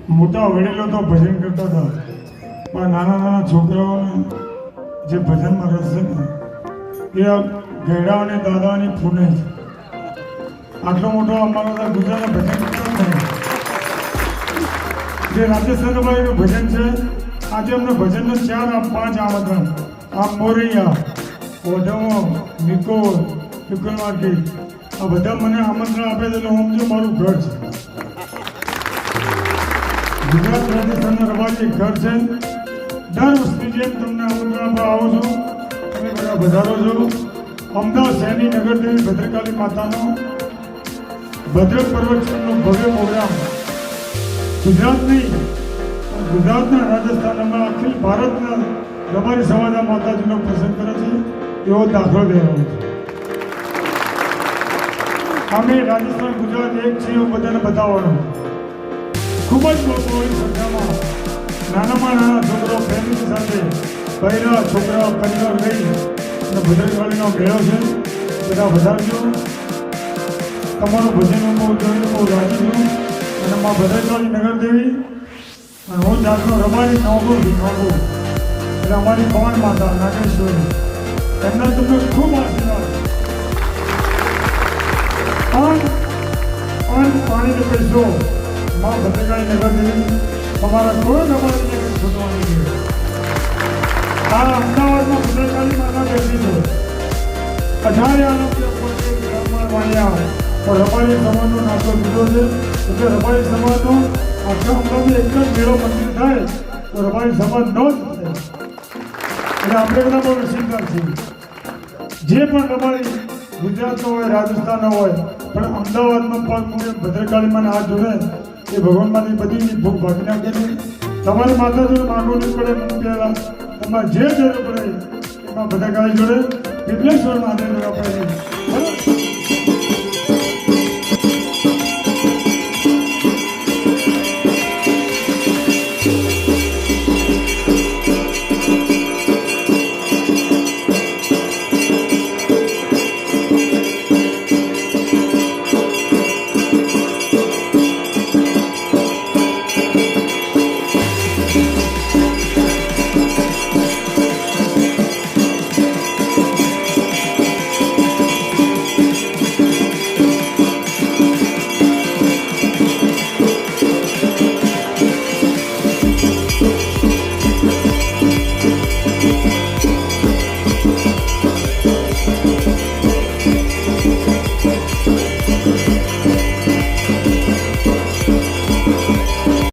મોટા વડીલો તો ભજન કરતા હતા, પણ નાના નાના છોકરાઓને જે ભજનમાં રસ છે ને એ આ ગયડા અને દાદાની ફૂને છે. આટલો મોટો અમારા ગુજરાતના ભજન કરતા નથી. જે રાજસ્થાન ભાઈનું ભજન છે, આજે અમને ભજનનો 4 આ 5 આમંત્રણ. આ મોરૈયા, ઓઢવો, નિકોલ, ટુકલવાટી, આ બધા મને આમંત્રણ આપે છે એટલે હું સમજો મારું ઘર છે. ગુજરાત રાજસ્થાનનો રવાજી ઘર છે. દર વસ્તુ જેમ તમને આમંત્રણ આપવા આવો છો, તમે બધા વધારો છો. અમદાવાદ શહેરની નગરદેવી ભદ્રકાળી માતાનો ભદ્રક પર્વતનો ભવ્ય પ્રોગ્રામ ગુજરાતની ગુજરાતના રાજસ્થાનમાં અખિલ ભારતના રબારી સમાજના માતાજીનો પ્રસંગ કરે છે એવો દાખલો દેવાનો છે. અમે રાજસ્થાન ગુજરાત એક છે એવું બધાને બતાવવાનું. ખૂબ જ બહોળી સંખ્યામાં નાનામાં નાના છોકરાઓ ફેમિલી સાથે પહેલા છોકરાઓ પરિવાર લઈ અને ભદ્રકાળીનો મેળો છે. બધા વધારજો. તમારું ભજન હું બહુ જોઈને બહુ રાજી છું. અને માં ભદ્રકાળી નગરદેવી અને હું જાતનો રબારી નોંધું એટલે અમારી પવન માતા નાગેશ્વરી એમના તમને ખૂબ આશીર્વાદ. પાણીને પૈસો માં ભદ્રકાળી નગરદેવી તમારા કોઈ રબારીને કંઈ છૂટવાની નહીં. આ અમદાવાદમાં ભદ્રકાળી માતા બેઠી છે. 18 આરોગ્ય વાણિયા પણ રબારી સમાજનો નાતો લીધો છે. એટલે રબારી સમાજનો આખા અમદાવાદમાં એક જ મેળો મંદિર થાય તો રબારી સમાજ ન જ થાય. એટલે આપણે બધા બહુ નસીબદાર છીએ. જે પણ રબારી ગુજરાતનો હોય, રાજસ્થાનનો હોય, પણ અમદાવાદમાં પગ મૂકે ભદ્રકાળીમાં હાથ જોડે એ ભગવાનમાંથી બધી ભૂખ ભાગી નાખે છે. તમારે માતાજીને માગવું નહીં પડે. પહેલાં તમારે જે જરૂર પડે એમાં ભદ્રકાળી જોડે વિઘ્નેશ્વર મહાદેવ આપણે